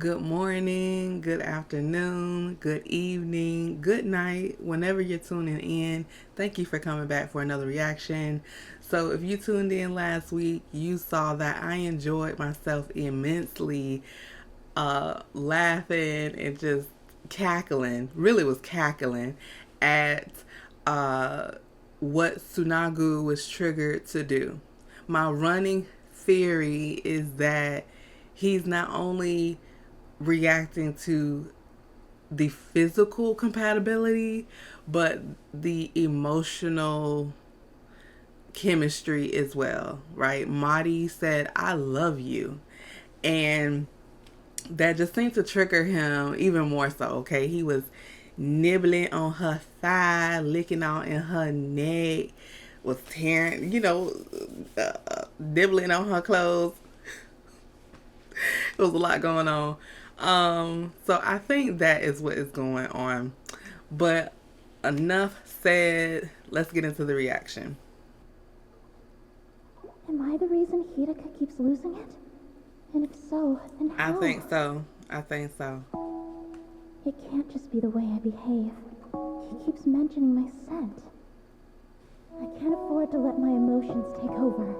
Good morning, good afternoon, good evening, good night, whenever you're tuning in. Thank you for coming back for another reaction. So, if you tuned in last week, you saw that I enjoyed myself immensely, laughing and just cackling, really was cackling at uh, what Tsunagu was triggered to do. My running theory is that he's not only reacting to the physical compatibility, but the emotional chemistry as well, right? Madi said, I love you. And that just seemed to trigger him even more so, okay? He was nibbling on her thigh, licking out in her neck, was tearing, nibbling on her clothes. It was a lot going on. So I think that is what is going on. But enough said. Let's get into the reaction. Am I the reason Hidaka keeps losing it? And if so, then how? I think so. I think so. It can't just be the way I behave. He keeps mentioning my scent. I can't afford to let my emotions take over.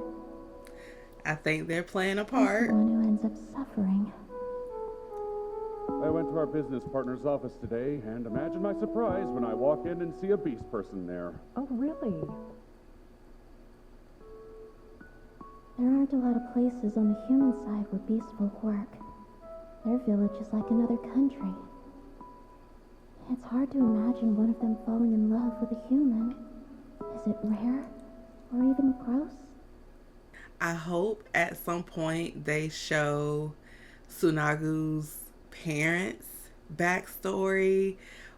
I think they're playing a I'm the part. one who ends up suffering. I went to our business partner's office today, and imagine my surprise when I walk in and see a beast person there. Oh, really? There aren't a lot of places on the human side where Beastfolk work. Their village is like another country. It's hard to imagine one of them falling in love with a human. Is it rare? Or even gross? I hope at some point they show Tsunagu's parents' backstory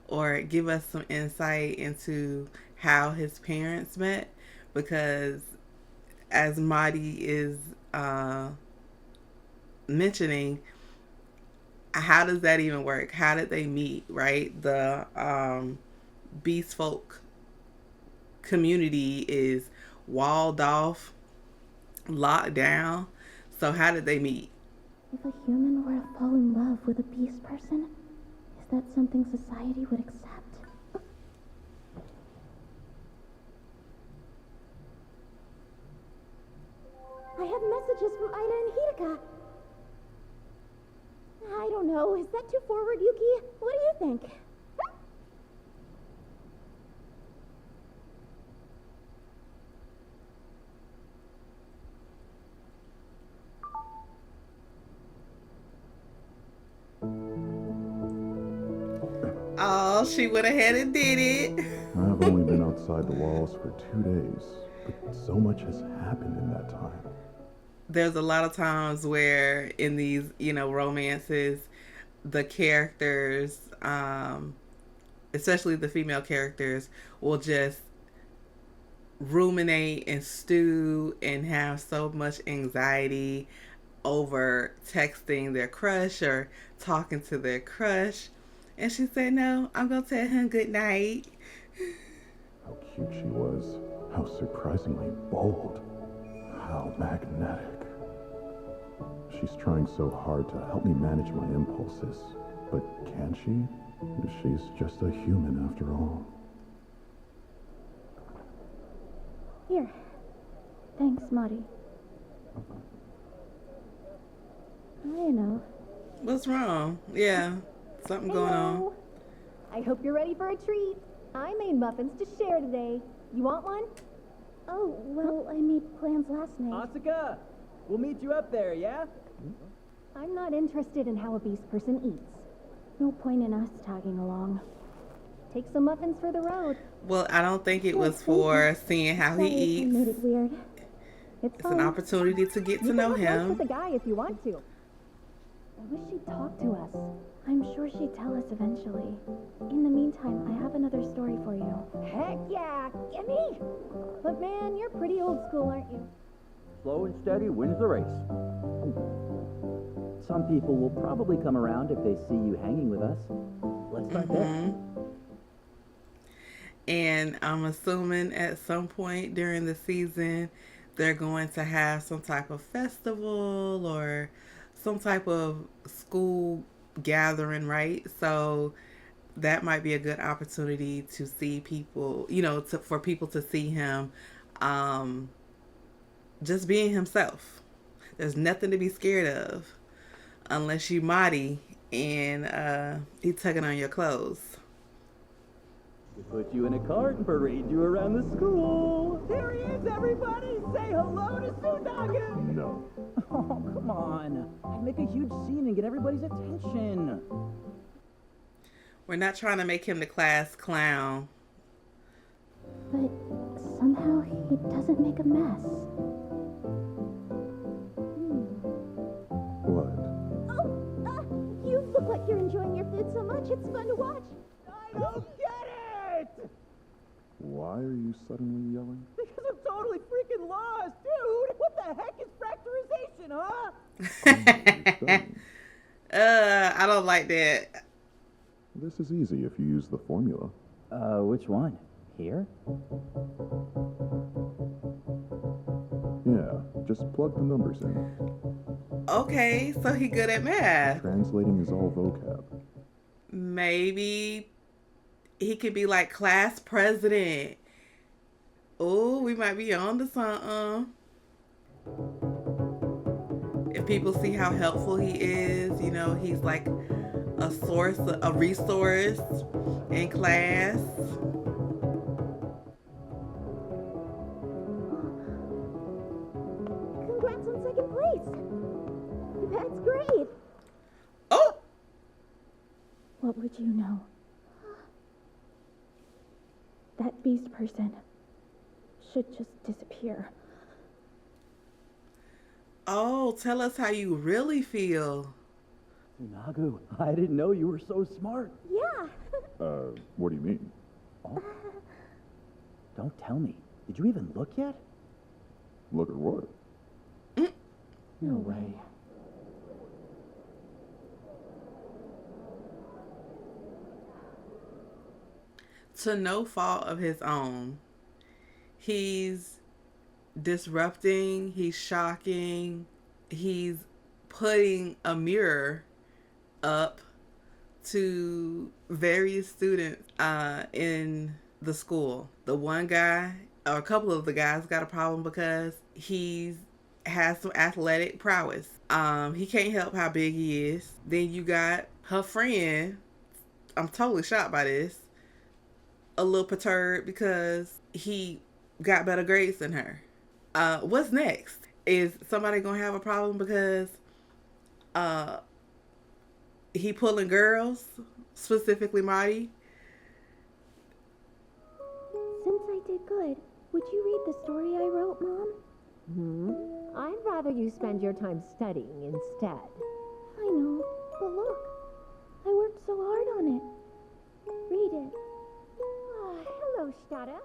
or give us some insight into how his parents met, because as Madi is mentioning, how does that even work? How did they meet, right? The Beastfolk community is walled off, locked down. So how did they meet? If a human were to fall in love with a beast person, is that something society would accept? I have messages from Aida and Hidaka. I don't know. Is that too forward, Yuki? What do you think? Oh, she went ahead and did it. I've only been outside the walls for 2 days, but so much has happened in that time. There's a lot of times where in these, romances, the characters, especially the female characters, will just ruminate and stew and have so much anxiety over texting their crush or talking to their crush. And she said, no, I'm going to tell him good night. How cute she was. How surprisingly bold. How magnetic. She's trying so hard to help me manage my impulses. But can she? She's just a human after all. Here. Thanks, Madi. I know. What's wrong? Yeah, something going on. I hope you're ready for a treat. I made muffins to share today. You want one? Oh, well, I made plans last night. Asuka, we'll meet you up there, yeah? I'm not interested in how a beast person eats. No point in us tagging along. Take some muffins for the road. Well, I don't think it was for seeing how he Sorry if I eats. made it weird. It's an opportunity to get to You know can have lunch him. with the guy if you want to. I wish she'd talk to us. I'm sure she'd tell us eventually. In the meantime, I have another story for you. Heck yeah, gimme! But man, you're pretty old school, aren't you? Slow and steady wins the race. Some people will probably come around if they see you hanging with us. Let's start there. And I'm assuming at some point during the season, they're going to have some type of festival or some type of school gathering, right? So that might be a good opportunity to see people, for people to see him um, just being himself. There's nothing to be scared of unless you Marty and he tugging on your clothes. We put you in a cart and parade you around the school. Here he is, everybody! Say hello to Tsunagu! No. Oh, come on. I'd make a huge scene and get everybody's attention. We're not trying to make him the class clown. But somehow he doesn't make a mess. What? Oh, you look like you're enjoying your food so much, it's fun to watch. I don't get it! Why are you suddenly yelling? Because I'm totally freaking lost, dude! What the heck is fracturization, huh? I don't like that. This is easy if you use the formula. Which one? Here? Yeah, just plug the numbers in. Okay, so he good at math. Translating is all vocab. Maybe he could be like class president. Oh, we might be on to something. If people see how helpful he is, he's like a resource in class. Congrats on second place. That's great. Oh, What would you know? That beast person should just disappear. oh, tell us how you really feel. Tsunagu, I didn't know you were so smart. Yeah. What do you mean? Oh? Don't tell me. Did you even look yet? Look at what? No way. To no fault of his own, he's disrupting, he's shocking, he's putting a mirror up to various students in the school. The one guy, or a couple of the guys, got a problem because he has some athletic prowess. He can't help how big he is. Then you got her friend. I'm totally shocked by this. A little perturbed because he got better grades than her. What's next? Is somebody gonna have a problem because he pulling girls, specifically Marty? Since I did good, would you read the story I wrote, Mom? I'd rather you spend your time studying instead. I know, but look, I worked so hard on it. Read it. Hello, Shtada.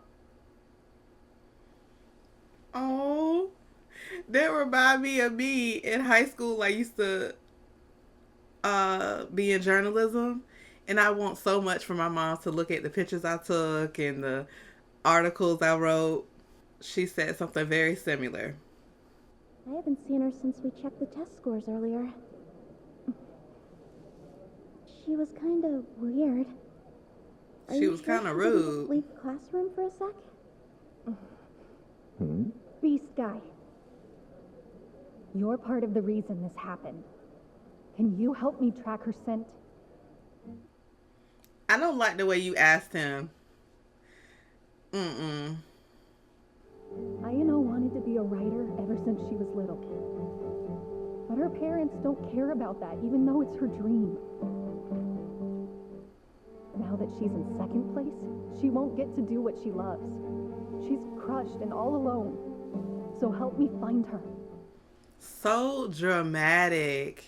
Oh, that remind me of me in high school. I used to be in journalism, and I want so much for my mom to look at the pictures I took and the articles I wrote. She said something very similar. I haven't seen her since we checked the test scores earlier. She was kind of weird. Are She you was sure kind of she didn't rude. leave the classroom for a sec? Beast guy. You're part of the reason this happened. Can you help me track her scent? I don't like the way you asked him. Mm-mm. Ayano wanted to be a writer ever since she was little. But her parents don't care about that, even though it's her dream. Now that she's in second place, she won't get to do what she loves. She's crushed and all alone. So help me find her. So dramatic.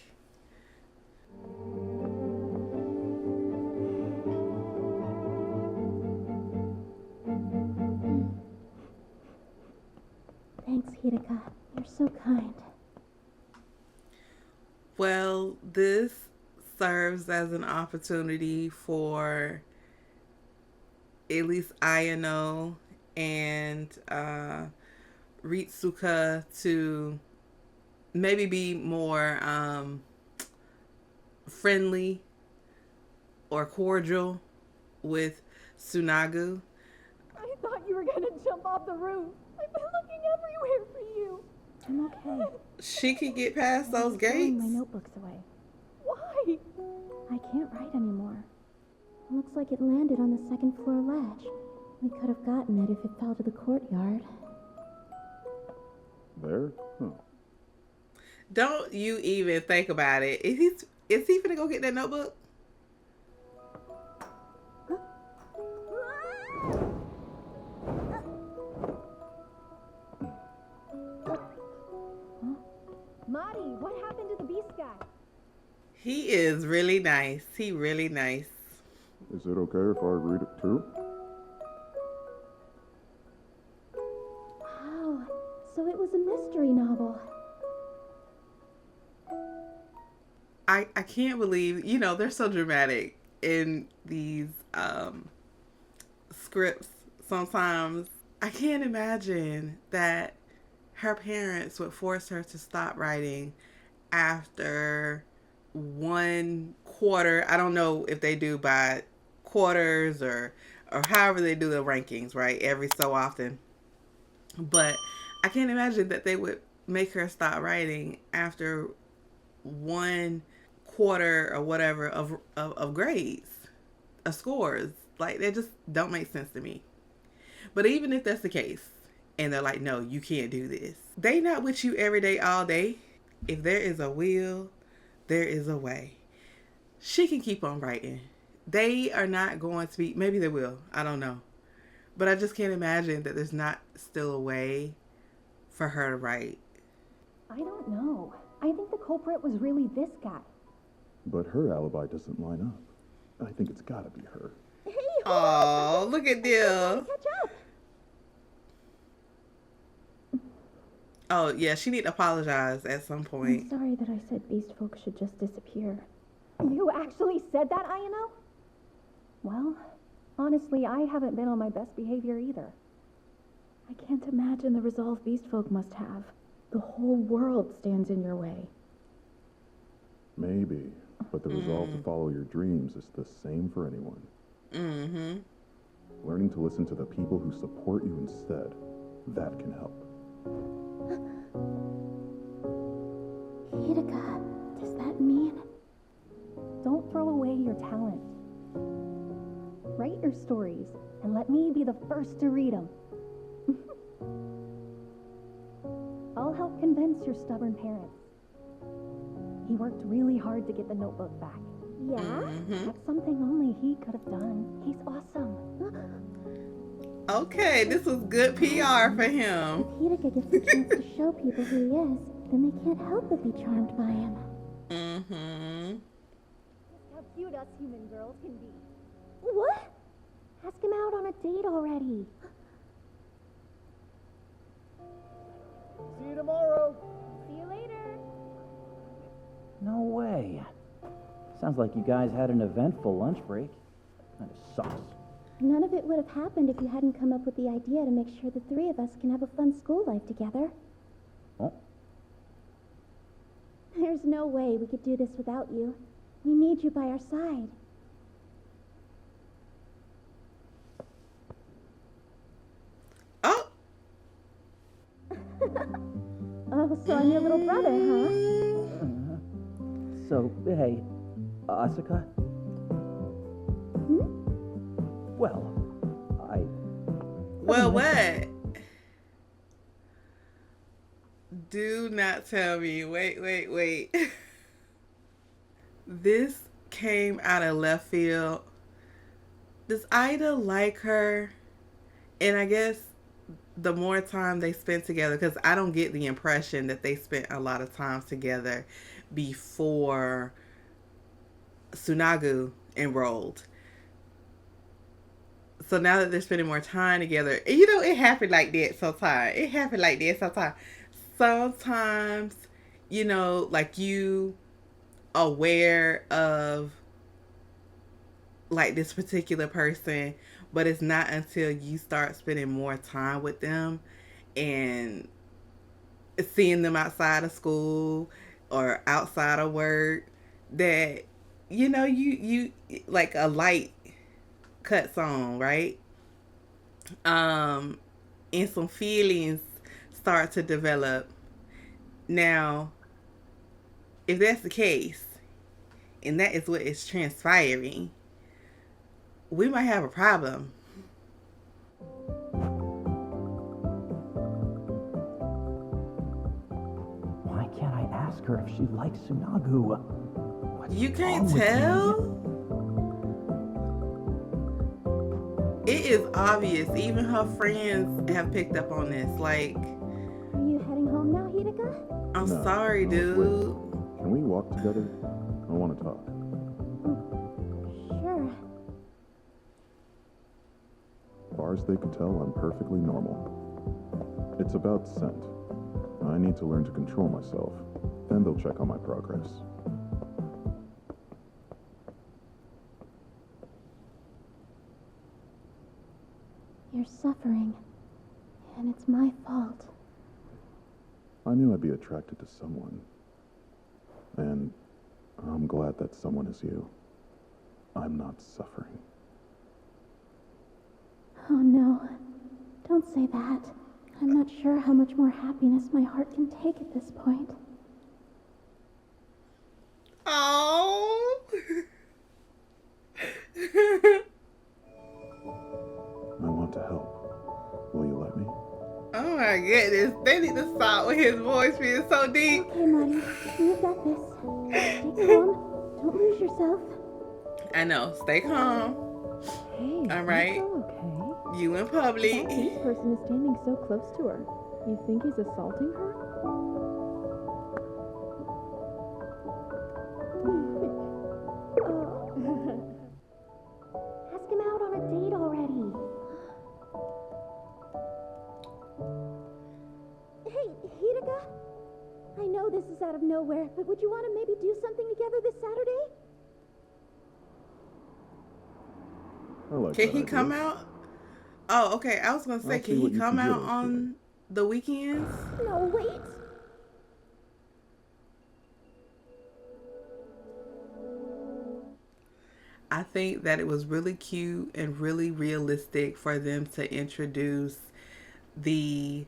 Thanks, Hidaka. You're so kind. Well, this serves as an opportunity for at least Ayano and Ritsuka to maybe be more friendly or cordial with Tsunagu. I thought you were gonna jump off the roof. I've been looking everywhere for you. I'm okay. She can get past those I'm throwing gates. my notebooks away. Why? I can't write anymore. It looks like it landed on the second floor ledge. We could have gotten it if it fell to the courtyard. There? Huh. Don't you even think about it. Is he gonna go get that notebook? Marty, what happened to the beast guy? He is really nice. He really nice. Is it okay if I read it too? Wow, so it was a mystery novel. I can't believe, they're so dramatic in these scripts sometimes. I can't imagine that her parents would force her to stop writing after 1/4. I don't know if they do by quarters or however they do the rankings, right? Every so often. But I can't imagine that they would make her stop writing after 1/4 or whatever of grades, of scores. Like, they just don't make sense to me. But even if that's the case, and they're like, no, you can't do this. They not with you every day, all day. If there is a will, there is a way. She can keep on writing. They are not going to be, maybe they will, I don't know. But I just can't imagine that there's not still a way for her to write. I don't know. I think the culprit was really this guy. But her alibi doesn't line up. I think it's gotta be her. Hey, Oh, look at them. catch up. Oh, yeah, she need to apologize at some I'm point. sorry that I said Beastfolk should just disappear. You actually said that, Ayano? Well, honestly, I haven't been on my best behavior either. I can't imagine the resolve Beastfolk must have. The whole world stands in your way. Maybe, but the resolve to follow your dreams is the same for anyone. Mm-hmm. Learning to listen to the people who support you instead, that can help. Hitaka, does that mean? Don't throw away your talent. Write your stories, and let me be the first to read them. I'll help convince your stubborn parents. He worked really hard to get the notebook back. Yeah? That's something only he could have done. He's awesome. Okay, this was good PR for him. If Hitaka gets the chance to show people who he is, then they can't help but be charmed by him. Mm-hmm. How cute us human girls can be. What? Ask him out on a date already. See you tomorrow. See you later. No way. Sounds like you guys had an eventful lunch break. Kind of sucks. None of it would have happened if you hadn't come up with the idea to make sure the three of us can have a fun school life together. Oh, There's no way we could do this without you. We need you by our side. Oh, Oh, so I'm your little brother, huh? so, hey, Asuka? Well, well, what? Do not tell me. Wait. This came out of left field. Does Aida like her? And I guess the more time they spent together, because I don't get the impression that they spent a lot of time together before Tsunagu enrolled. So now that they're spending more time together, and it happened like that sometimes. Sometimes, like you aware of like this particular person, but it's not until you start spending more time with them and seeing them outside of school or outside of work that you like a light cut song, right? And some feelings start to develop. Now, if that's the case, and that is what is transpiring, we might have a problem. Why can't I ask her if she likes Tsunagu? What's You can't wrong with me? tell? It is obvious. Even her friends have picked up on this. Like, Are you heading home now, Hidaka? I'm No, sorry, no, dude. wait. Can we walk together? I want to talk. Sure. As far as they can tell, I'm perfectly normal. It's about scent. I need to learn to control myself. Then they'll check on my progress. You're suffering. And it's my fault. I knew I'd be attracted to someone. And I'm glad that someone is you. I'm not suffering. Oh no. Don't say that. I'm not sure how much more happiness my heart can take at this point. Oh. I want to help. Will you let me? Oh my goodness. They need to stop with his voice being so deep. Okay, Marty. You've got this. Stay calm. Don't lose yourself. I know. Stay calm. Hey, All right. you okay? You in public. That beast person is standing so close to her. You think he's assaulting her? Ask him out on a date already. Hey, Hidaka? I know this is out of nowhere, but would you want to maybe do something together this Saturday? I like Can that he idea. come out? Oh, okay. I was gonna say, I'll can see what he you come can get out us on doing. the weekends? No, wait. I think that it was really cute and really realistic for them to introduce the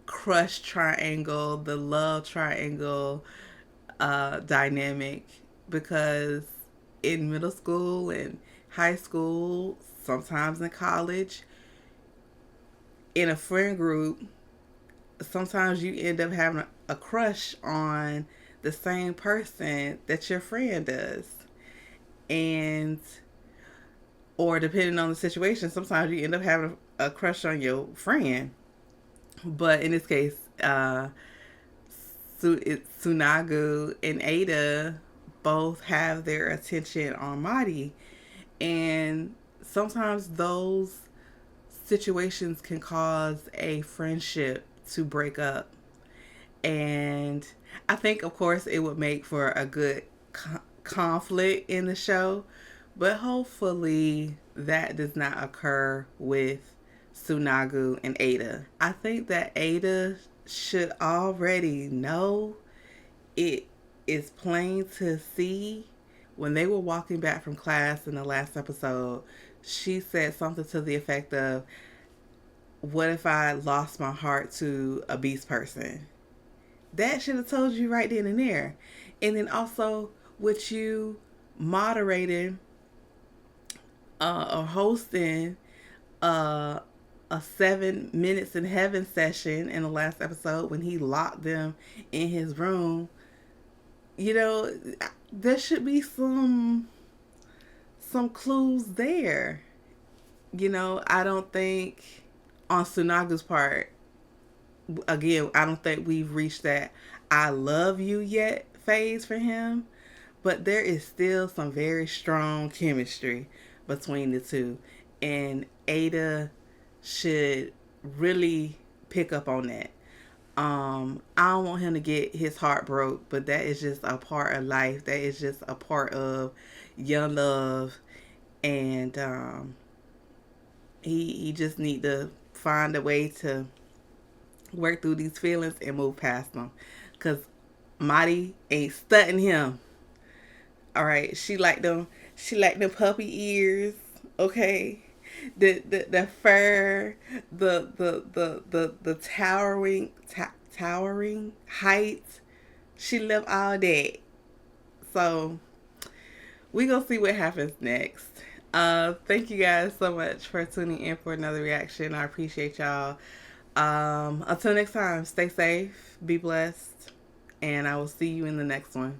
crush triangle, the love triangle dynamic, because in middle school and high school, sometimes in college, in a friend group, sometimes you end up having a crush on the same person that your friend does. And, or depending on the situation, sometimes you end up having a crush on your friend. But in this case, Tsunagu and Aida both have their attention on Mari. And sometimes those situations can cause a friendship to break up. And I think, of course, it would make for a good conflict in the show. But hopefully that does not occur with Tsunagu and Aida. I think that Aida should already know. It is plain to see. When they were walking back from class in the last episode, she said something to the effect of, what if I lost my heart to a beast person? That should have told you right then and there. And then also with you moderating or hosting a 7 minutes in heaven session in the last episode when he locked them in his room, there should be some clues there. I don't think on Tsunagu's part, again, I don't think we've reached that I love you yet phase for him, but there is still some very strong chemistry between the two, and Aida should really pick up on that. I don't want him to get his heart broke, but that is just a part of life. That is just a part of young love, and he just need to find a way to work through these feelings and move past them. Cause Madi ain't stunting him. All right, she like them. She like them puppy ears. Okay, the fur, the towering height. She love all that. So we gonna see what happens next. Thank you guys so much for tuning in for another reaction. I appreciate y'all. Until next time, stay safe, be blessed, and I will see you in the next one.